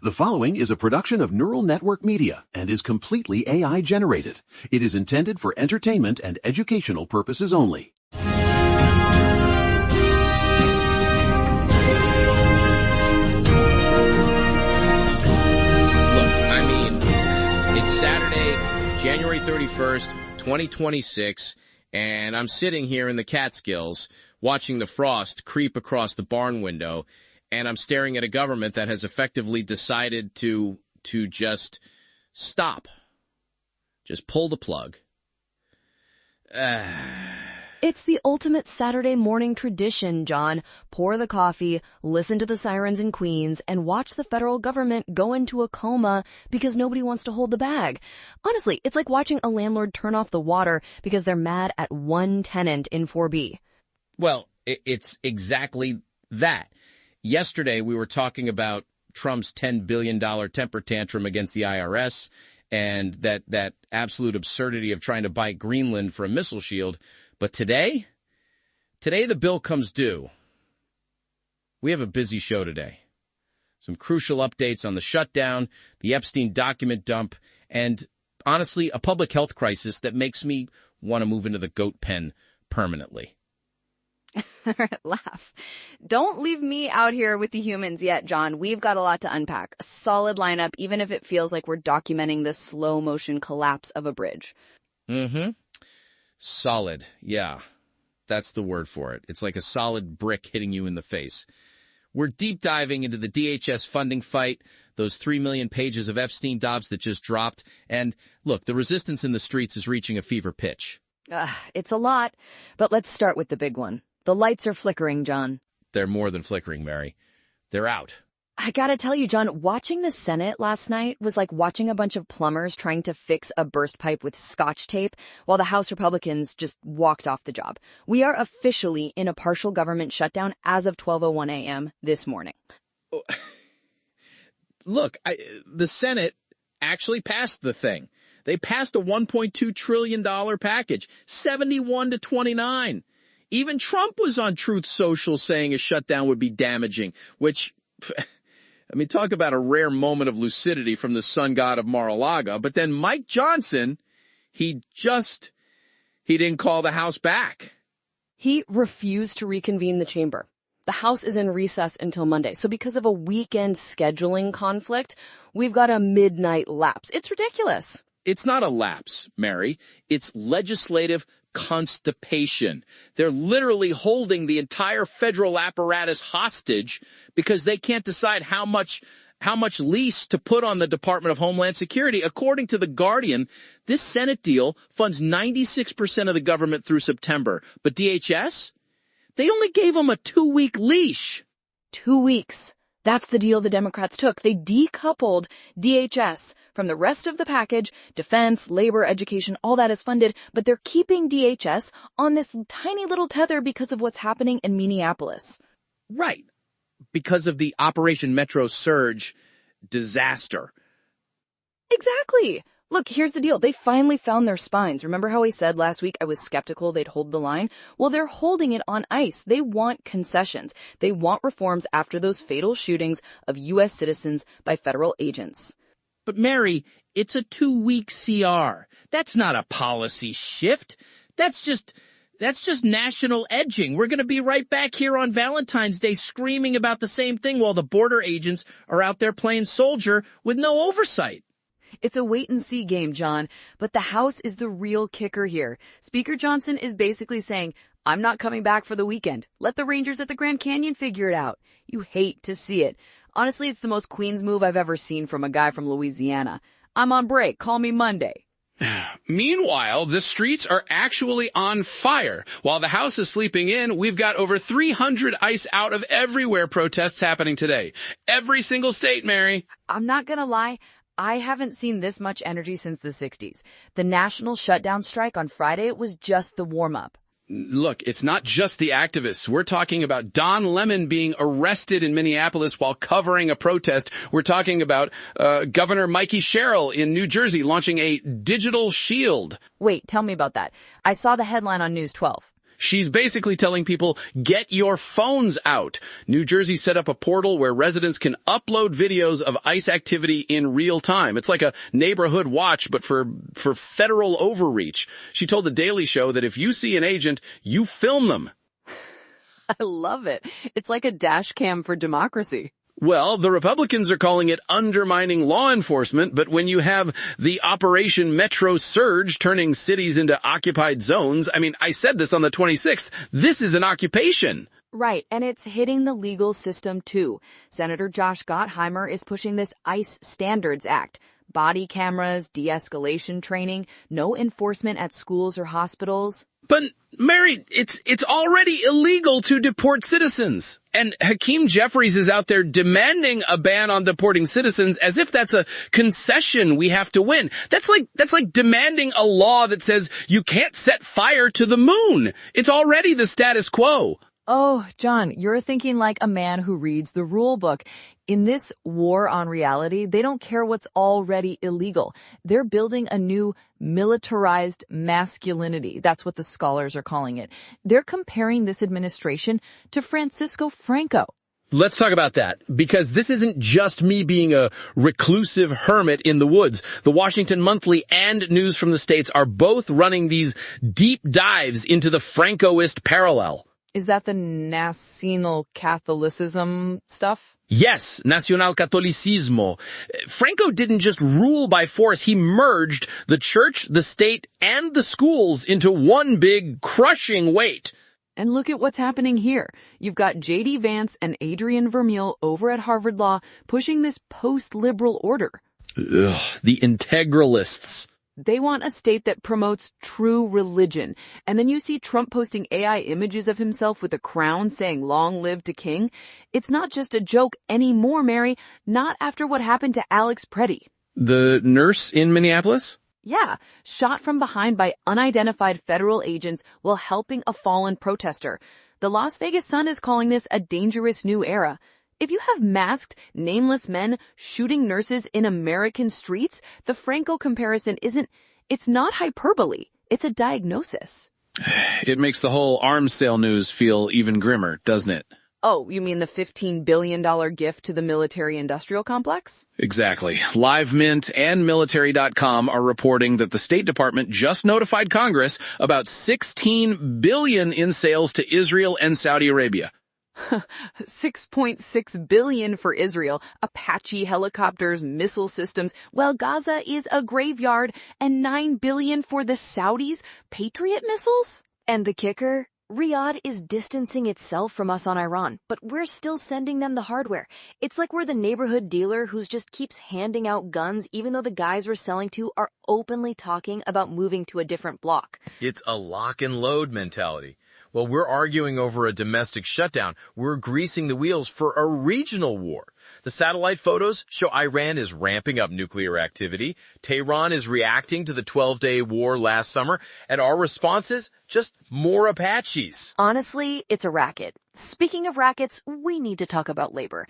The following is a production of Neural Network Media and is completely AI generated. It is intended for entertainment and educational purposes only. Look, I mean, it's Saturday, January 31st, 2026, and I'm sitting here in the Catskills watching the frost creep across the barn window, and I'm staring at a government that has effectively decided to just stop. Just pull the plug. It's the ultimate Saturday morning tradition, John. Pour the coffee, listen to the sirens in Queens, and watch the federal government go into a coma because nobody wants to hold the bag. Honestly, it's like watching a landlord turn off the water because they're mad at one tenant in 4B. Well, it's exactly that. Yesterday, we were talking about Trump's $10 billion temper tantrum against the IRS and that absolute absurdity of trying to buy Greenland for a missile shield. But today the bill comes due. We have a busy show today. Some crucial updates on the shutdown, the Epstein document dump, and honestly, a public health crisis that makes me want to move into the goat pen permanently. All right, laugh. Don't leave me out here with the humans yet, John. We've got a lot to unpack. A solid lineup, even if it feels like we're documenting the slow motion collapse of a bridge. Mm-hmm. Solid. Yeah, that's the word for it. It's like a solid brick hitting you in the face. We're deep diving into the DHS funding fight, those 3 million pages of Epstein dobs that just dropped. And look, the resistance in the streets is reaching a fever pitch. It's a lot, but let's start with the big one. The lights are flickering, John. They're more than flickering, Mary. They're out. I gotta tell you, John, watching the Senate last night was like watching a bunch of plumbers trying to fix a burst pipe with Scotch tape while the House Republicans just walked off the job. We are officially in a partial government shutdown as of 12:01 a.m. this morning. Look, the Senate actually passed the thing. They passed a $1.2 trillion package, 71-29. Even Trump was on Truth Social saying a shutdown would be damaging, which, I mean, talk about a rare moment of lucidity from the sun god of Mar-a-Lago. But then Mike Johnson, he didn't call the House back. He refused to reconvene the chamber. The House is in recess until Monday. So because of a weekend scheduling conflict, we've got a midnight lapse. It's ridiculous. It's not a lapse, Mary. It's legislative constipation. They're literally holding the entire federal apparatus hostage because they can't decide how much lease to put on the Department of Homeland Security. According to The Guardian, this Senate deal funds 96% of the government through September. But DHS? They only gave them a 2-week leash. 2 weeks. That's the deal the Democrats took. They decoupled DHS from the rest of the package. Defense, labor, education, all that is funded, but they're keeping DHS on this tiny little tether because of what's happening in Minneapolis. Right. Because of the Operation Metro Surge disaster. Exactly. Look, here's the deal. They finally found their spines. Remember how I said last week I was skeptical they'd hold the line? Well, they're holding it on ice. They want concessions. They want reforms after those fatal shootings of U.S. citizens by federal agents. But Mary, it's a 2-week CR. That's not a policy shift. That's just national edging. We're going to be right back here on Valentine's Day screaming about the same thing while the border agents are out there playing soldier with no oversight. It's a wait-and-see game, John, but the House is the real kicker here. Speaker Johnson is basically saying, I'm not coming back for the weekend. Let the Rangers at the Grand Canyon figure it out. You hate to see it. Honestly, it's the most Queens move I've ever seen from a guy from Louisiana. I'm on break. Call me Monday. Meanwhile, the streets are actually on fire. While the House is sleeping in, we've got over 300 ICE out of everywhere protests happening today. Every single state, Mary. I'm not gonna lie. I haven't seen this much energy since the 60s. The national shutdown strike on Friday was just the warm-up. Look, it's not just the activists. We're talking about Don Lemon being arrested in Minneapolis while covering a protest. We're talking about Governor Mikey Sherrill in New Jersey launching a digital shield. Wait, tell me about that. I saw the headline on News 12. She's basically telling people, get your phones out. New Jersey set up a portal where residents can upload videos of ICE activity in real time. It's like a neighborhood watch, but for federal overreach. She told The Daily Show that if you see an agent, you film them. I love it. It's like a dash cam for democracy. Well, the Republicans are calling it undermining law enforcement, but when you have the Operation Metro Surge turning cities into occupied zones, I mean, I said this on the 26th, this is an occupation. Right, and it's hitting the legal system too. Senator Josh Gottheimer is pushing this ICE Standards Act. Body cameras, de-escalation training, no enforcement at schools or hospitals. But, Mary, it's already illegal to deport citizens. And Hakeem Jeffries is out there demanding a ban on deporting citizens as if that's a concession we have to win. That's like demanding a law that says you can't set fire to the moon. It's already the status quo. Oh, John, you're thinking like a man who reads the rule book. In this war on reality, they don't care what's already illegal. They're building a new militarized masculinity. That's what the scholars are calling it. They're comparing this administration to Francisco Franco. Let's talk about that, because this isn't just me being a reclusive hermit in the woods. The Washington Monthly and News from the States are both running these deep dives into the Francoist parallel. Is that the Nacional Catholicism stuff? Yes, Nacional Catolicismo. Franco didn't just rule by force, he merged the church, the state, and the schools into one big crushing weight. And look at what's happening here. You've got J.D. Vance and Adrian Vermeil over at Harvard Law pushing this post-liberal order. Ugh, the integralists. They want a state that promotes true religion. And then you see Trump posting AI images of himself with a crown saying, "Long live the king." It's not just a joke anymore, Mary. Not after what happened to Alex Preddy. The nurse in Minneapolis? Yeah, shot from behind by unidentified federal agents while helping a fallen protester. The Las Vegas Sun is calling this a dangerous new era. If you have masked, nameless men shooting nurses in American streets, the Franco comparison it's not hyperbole. It's a diagnosis. It makes the whole arms sale news feel even grimmer, doesn't it? Oh, you mean the $15 billion gift to the military-industrial complex? Exactly. LiveMint and Military.com are reporting that the State Department just notified Congress about $16 billion in sales to Israel and Saudi Arabia. $6.6 billion for Israel, Apache helicopters, missile systems, while Gaza is a graveyard, and $9 billion for the Saudis, Patriot missiles? And the kicker? Riyadh is distancing itself from us on Iran, but we're still sending them the hardware. It's like we're the neighborhood dealer who just keeps handing out guns even though the guys we're selling to are openly talking about moving to a different block. It's a lock and load mentality. While we're arguing over a domestic shutdown, we're greasing the wheels for a regional war. The satellite photos show Iran is ramping up nuclear activity, Tehran is reacting to the 12-day war last summer, and our response is just more Apaches. Honestly, it's a racket. Speaking of rackets, we need to talk about labor.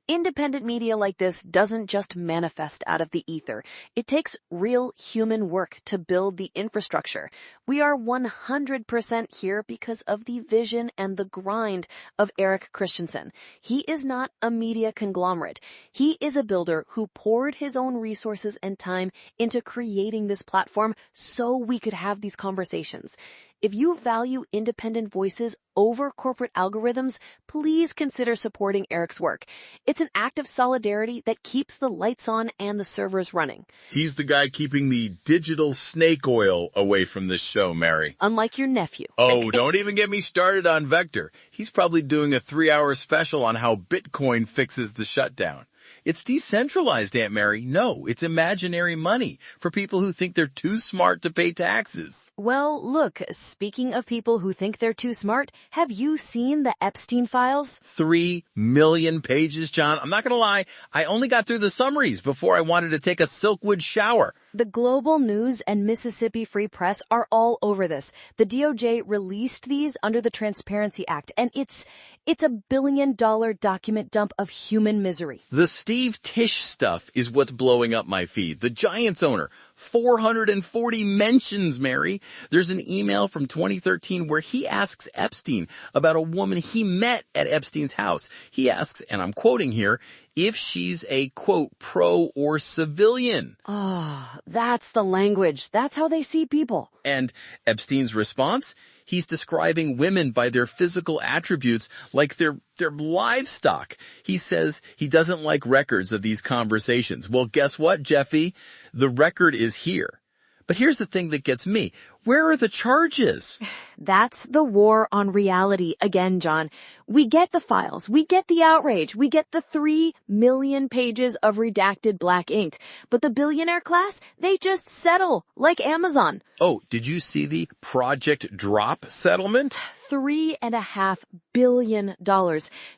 Independent media like this doesn't just manifest out of the ether. It takes real human work to build the infrastructure. We are 100% here because of the vision and the grind of Eric Christensen. He is not a media conglomerate. He is a builder who poured his own resources and time into creating this platform so we could have these conversations. If you value independent voices over corporate algorithms, please consider supporting Eric's work. It's an act of solidarity that keeps the lights on and the servers running. He's the guy keeping the digital snake oil away from this show, Mary. Unlike your nephew. Oh, don't even get me started on Vector. He's probably doing a 3-hour special on how Bitcoin fixes the shutdown. It's decentralized, Aunt Mary. No, it's imaginary money for people who think they're too smart to pay taxes. Well, look, speaking of people who think they're too smart, have you seen the Epstein files? 3 million pages, John. I'm not going to lie. I only got through the summaries before I wanted to take a Silkwood shower. The Global News and Mississippi Free Press are all over this. The DOJ released these under the Transparency Act, and it's a $1 billion document dump of human misery. The steam Steve Tisch stuff is what's blowing up my feed. The Giants owner, 440 mentions, Mary. There's an email from 2013 where he asks Epstein about a woman he met at Epstein's house. He asks, and I'm quoting here, if she's a, quote, pro or civilian. Oh, that's the language. That's how they see people. And Epstein's response? He's describing women by their physical attributes like they're livestock. He says he doesn't like records of these conversations. Well, guess what, Jeffy? The record is here. But here's the thing that gets me. Where are the charges? That's the war on reality again, John. We get the files. We get the outrage. We get the 3 million pages of redacted black ink. But the billionaire class, they just settle like Amazon. Oh, did you see the Project Drop settlement? $3.5 billion.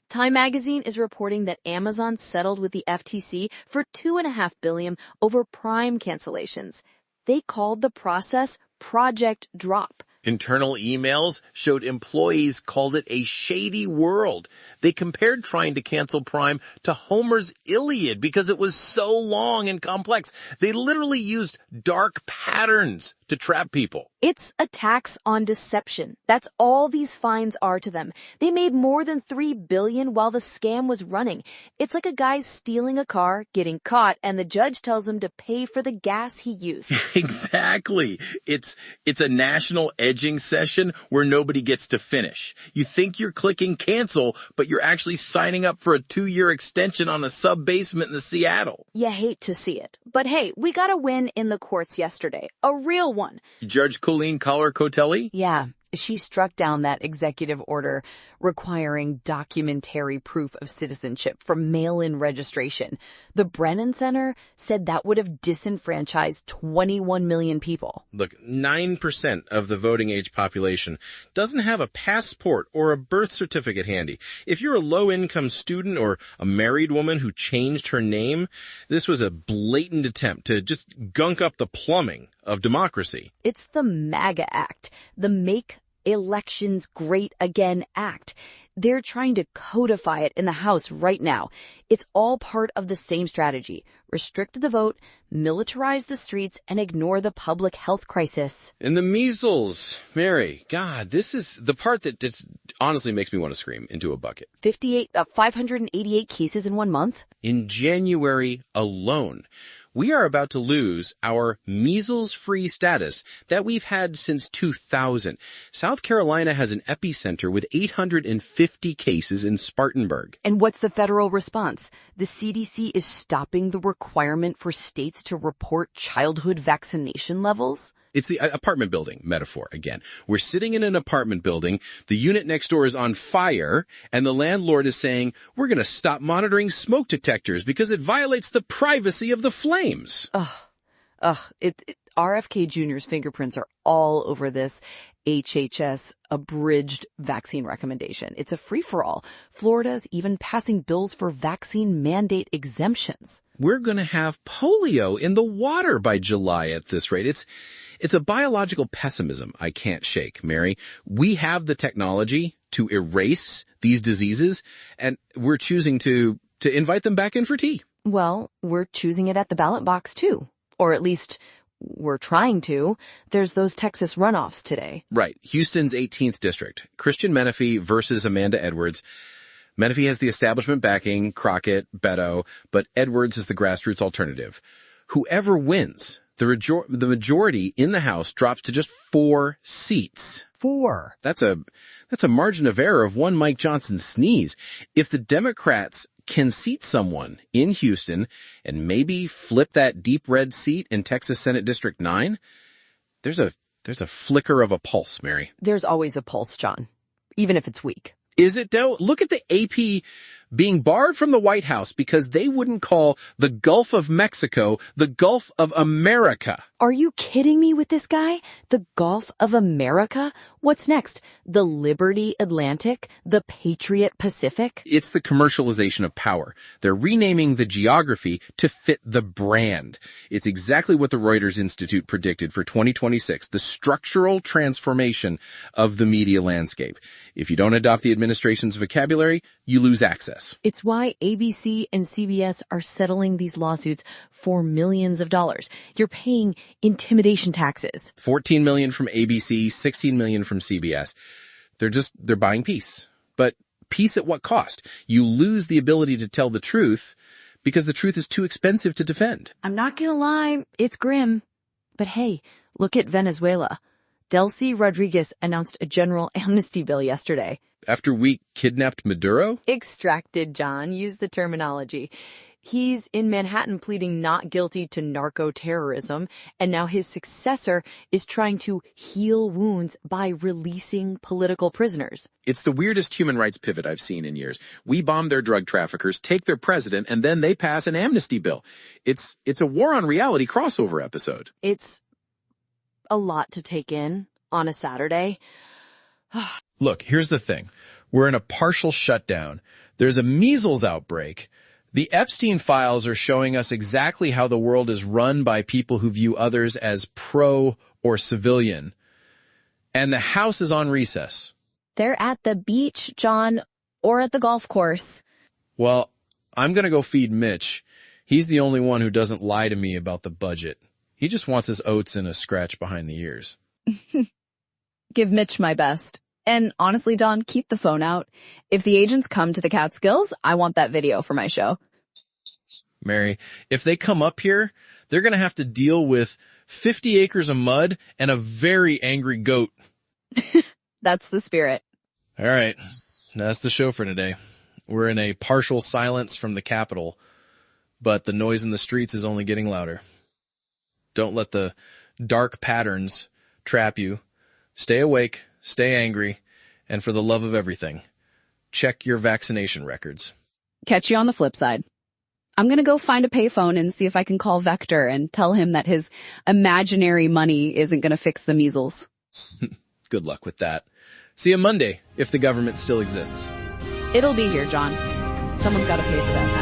Time magazine is reporting that Amazon settled with the FTC for $2.5 billion over Prime cancellations. They called the process Project Drop. Internal emails showed employees called it a shady world. They compared trying to cancel Prime to Homer's Iliad because it was so long and complex. They literally used dark patterns to trap people. It's a tax on deception. That's all these fines are to them. They made more than $3 billion while the scam was running. It's like a guy stealing a car, getting caught, and the judge tells him to pay for the gas he used. Exactly. It's a national edging session where nobody gets to finish. You think you're clicking cancel, but you're actually signing up for a 2-year extension on a sub-basement in Seattle. You hate to see it. But hey, we got a win in the courts yesterday. A real one. Judge Colleen Collar-Cotelli? Yeah, she struck down that executive order requiring documentary proof of citizenship for mail-in registration. The Brennan Center said that would have disenfranchised 21 million people. Look, 9% of the voting age population doesn't have a passport or a birth certificate handy. If you're a low-income student or a married woman who changed her name, this was a blatant attempt to just gunk up the plumbing of democracy. It's the MAGA Act, the Make Elections Great Again Act. They're trying to codify it in the House right now. It's all part of the same strategy. Restrict the vote, militarize the streets, and ignore the public health crisis. And the measles, Mary, God, this is the part that honestly makes me want to scream into a bucket. 588 cases in 1 month? In January alone, we are about to lose our measles-free status that we've had since 2000. South Carolina has an epicenter with 850 cases in Spartanburg. And what's the federal response? The CDC is stopping the requirement for states to report childhood vaccination levels? It's the apartment building metaphor again. We're sitting in an apartment building, the unit next door is on fire, and the landlord is saying, we're going to stop monitoring smoke detectors because it violates the privacy of the flames. RFK Jr.'s fingerprints are all over this HHS abridged vaccine recommendation. It's a free-for-all. Florida's even passing bills for vaccine mandate exemptions. We're going to have polio in the water by July at this rate. It's a biological pessimism I can't shake, Mary. We have the technology to erase these diseases, and we're choosing to invite them back in for tea. Well, we're choosing it at the ballot box, too. Or at least we're trying to. There's those Texas runoffs today. Right. Houston's 18th district. Christian Menefee versus Amanda Edwards. Menefee has the establishment backing, Crockett, Beto, but Edwards is the grassroots alternative. Whoever wins, the majority in the House drops to just 4 seats. 4. That's a margin of error of one Mike Johnson sneeze. If the Democrats can seat someone in Houston and maybe flip that deep red seat in Texas Senate District 9, there's a flicker of a pulse, Mary. There's always a pulse, John, even if it's weak. Is it, though? Look at the AP being barred from the White House because they wouldn't call the Gulf of Mexico the Gulf of America. Are you kidding me with this guy? The Gulf of America? What's next? The Liberty Atlantic? The Patriot Pacific? It's the commercialization of power. They're renaming the geography to fit the brand. It's exactly what the Reuters Institute predicted for 2026, the structural transformation of the media landscape. If you don't adopt the administration's vocabulary, you lose access. It's why ABC and CBS are settling these lawsuits for millions of dollars. You're paying intimidation taxes. 14 million from ABC, 16 million from CBS. They're buying peace. But peace at what cost? You lose the ability to tell the truth because the truth is too expensive to defend. I'm not gonna lie, it's grim. But hey, look at Venezuela. Delcy Rodriguez announced a general amnesty bill yesterday. After we kidnapped Maduro? Extracted, John. Use the terminology. He's in Manhattan pleading not guilty to narco-terrorism, and now his successor is trying to heal wounds by releasing political prisoners. It's the weirdest human rights pivot I've seen in years. We bomb their drug traffickers, take their president, and then they pass an amnesty bill. It's a war on reality crossover episode. It's a lot to take in on a Saturday. Look, here's the thing. We're in a partial shutdown. There's a measles outbreak. The Epstein files are showing us exactly how the world is run by people who view others as pro or civilian. And the House is on recess. They're at the beach, John, or at the golf course. Well, I'm going to go feed Mitch. He's the only one who doesn't lie to me about the budget. He just wants his oats and a scratch behind the ears. Give Mitch my best. And honestly, Don, keep the phone out. If the agents come to the Catskills, I want that video for my show. Mary, if they come up here, they're going to have to deal with 50 acres of mud and a very angry goat. That's the spirit. All right. That's the show for today. We're in a partial silence from the Capitol, but the noise in the streets is only getting louder. Don't let the dark patterns trap you. Stay awake, stay angry, and for the love of everything, check your vaccination records. Catch you on the flip side. I'm gonna go find a payphone and see if I can call Vector and tell him that his imaginary money isn't gonna fix the measles. Good luck with that. See you Monday, if the government still exists. It'll be here, John. Someone's gotta pay for that.